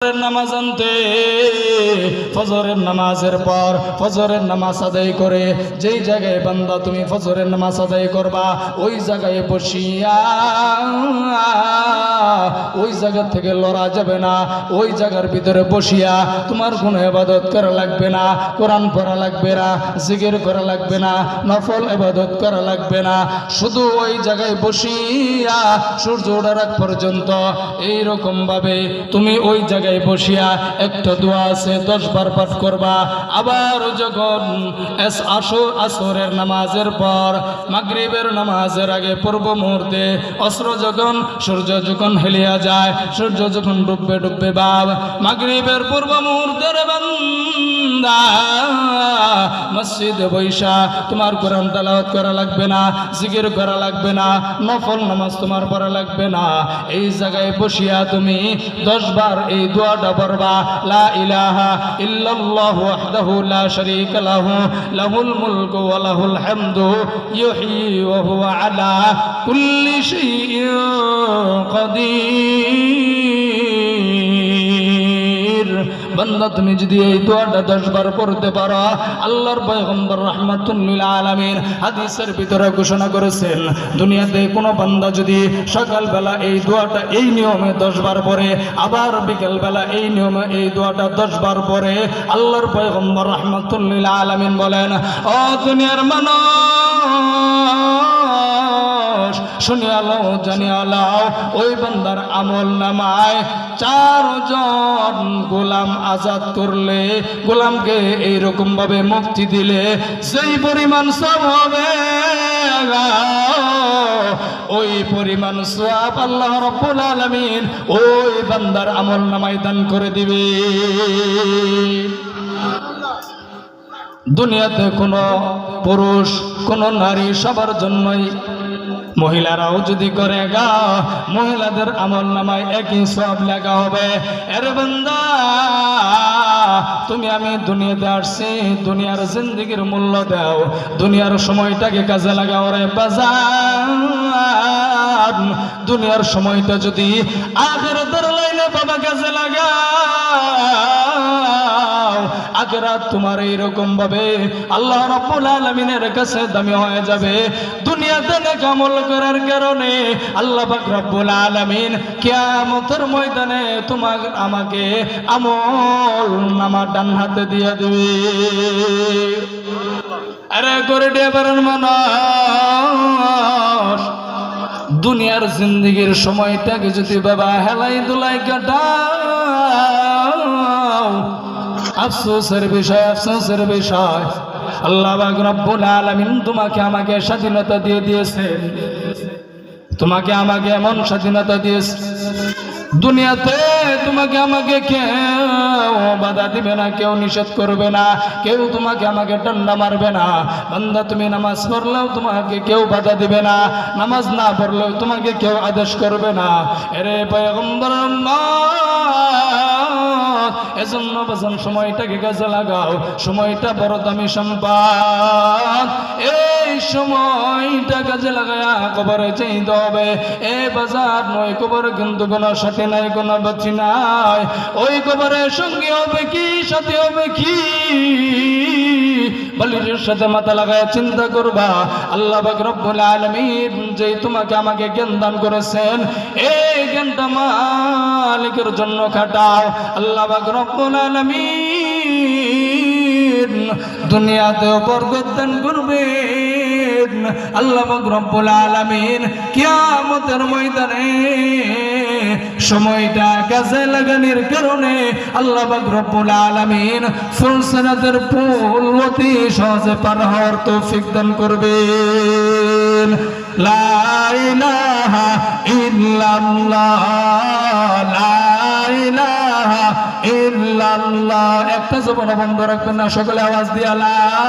নামাজ আনতে ফজরের নামাজের পর ফজরের নামাজ আদায় করে যেই জায়গায় বান্দা তুমি ফজরের নামাজ আদায় করবা ওই জায়গায় বসিয়া ওই জায়গা থেকে লড়া যাবে না। ওই জায়গার ভিতরে বসিয়া তোমার কোনো ইবাদত করা লাগবে না, কোরআন পড়া লাগবে না, জিকির করা লাগবে না, নফল ইবাদত করা লাগবে না। শুধু ওই জায়গায় বসিয়া সূর্য ওঠার আগ পর্যন্ত এইরকম ভাবে তুমি ওই জায়গায় বসিয়া একটা দোয়া আছে 10 বার পাঠ করবা। আবার যখন আসরের নামাজের পর মাগরিবের নামাজের আগে পূর্ব মুহূর্তে সূর্য যখন হেলিয়া যায়, সূর্য যখন ডুববে বাব মাগরিবের পূর্ব মুহূর্তের বান্দা মসজিদে বৈশা তোমার কোরআন তেলাওয়াত করা লাগবে না, জিকির করা লাগবে না, নফল নামাজ তোমার পড়া লাগবে না। এই জায়গায় বসিয়া তুমি 10 বার এই দোয়াটা পড়বা, লা ইলাহা ইল্লাল্লাহু ওয়াহদাহু লা শারীকা লাহু লাহুল মুলকু ওয়া লাহুল হামদু ইউহয়ী ওয়া হুয়া আলা কুল্লি শাইইন কাদির। বান্দা তুমি যদি এই দোয়াটা 10 বার পড়তে পারো, আল্লাহর পয়গম্বর রাহমাতুল লিল আলামিন হাদিসের ভিতরে ঘোষণা করেছেন, দুনিয়াতে কোনো বান্দা যদি সকালবেলা এই দোয়াটা এই নিয়মে 10 বার পড়ে, আবার বিকেলবেলা এই নিয়মে এই দোয়াটা 10 বার পড়ে, আল্লাহর পয়গম্বর রাহমাতুল লিল আলামিন বলেন, ও দুনিয়ার মানুষ শুনিয়া লও, জানিয়া লও, ওই বান্দার আমল নামায় 4 জন গোলাম আজাদ করলে, গোলামকে এইরকম ভাবে মুক্তি দিলে সেই পরিমাণ সওয়াব হবে, ওই পরিমাণ সওয়াব আল্লাহ রাব্বুল আলামিন ওই বান্দার আমল নামায় দান করে দিবে। দুনিয়াতে কোনো পুরুষ কোনো নারী সবার জন্যই, মহিলারাও যদি করে গা মহিলাদের আমল নামায় একই সওয়াব লেখা হবে। এর বান্দা তুমি আমি দুনিয়াতে আসছি, দুনিয়ার জিন্দেগির মূল্য দাও, দুনিয়ার সময়টাকে কাজে লাগাও রে বাজার। দুনিয়ার সময়টা যদি আখিরাতের লাইনে বাবা কাজে লাগাও, আখিরাত তোমার এইরকম ভাবে আল্লাহ রাব্বুল আলামিনের কাছে দামি হয়ে যাবে। দুনিয়াতে নেক আমল করার কারণে আল্লাহ পাক রব্বুল আলামিন কিয়ামতের ময়দানে তোমার আমাকে আমল নামা ডান হাতে দিয়ে দিবে। আরে করে দেবার মানুষ দুনিয়ার জিন্দেগির সময়টাকে যদি বাবা হেলাই দুলাই কাটাও, আফসোসের বিষয়, আফসোসের বিষয়, আল্লাহ পাক রব্বুল আলামিন তোমাকে আমাকে স্বাধীনতা দিয়ে দিয়েছেন, তোমাকে আমাকে এমন স্বাধীনতা দিয়েছে, দুনিয়াতে তোমাকে আমাকে কেউ বাধা দিবে না, কেউ নিষেধ করবে না, কেউ তোমাকে আমাকে ডান্ডা মারবে না। বান্দা তুমি নামাজ পড়লেও তোমাকে কেউ বাধা দিবে না, নামাজ না পড়লেও তোমাকে কেউ আদেশ করবে না। এরে পয়গম্বর এজন্য বাজান সময়টাকে কাজে লাগাও, সময়টা বড় দামি সম্পদ, এই সময়টা কাজে লাগায়া কবরে যেতে হবে। এ বাজার নয় কবরে কিন্তু কোনো সাথে নাই, কোনো বাচ্চি নাই, ওই কবরের সঙ্গে হবে কি, সাথে হবে কি, বালিশের সাথে মাথা লাগায় চিন্তা করবা। আল্লাহ পাক রব্বুল আলামিন যে তোমাকে আমাকে জ্ঞান দান করেছেন, এই জ্ঞানটা মালিকের জন্য খাটাও। আল্লাহ পাক রব্বুল আলামিন দুনিয়াতেও বরকত দান করবেন। আল্লাহ পাক রব্বুল আলামিন কিয়ামতের ময়দানে সময়টা কাজে লাগানোর কারণে আল্লাহ পাক রব্বুল আলামিন ফুলসিরাতের পুল অতি সহজে পার হওয়ার তৌফিক দান করবেন। লা ইলাহা ইল্লাল্লাহ, লা ইলাহা ইল্লাল্লাহ। একটা জবান বন্ধ রাখবেন না, সকলে আওয়াজ দিয়ে আল্লাহ।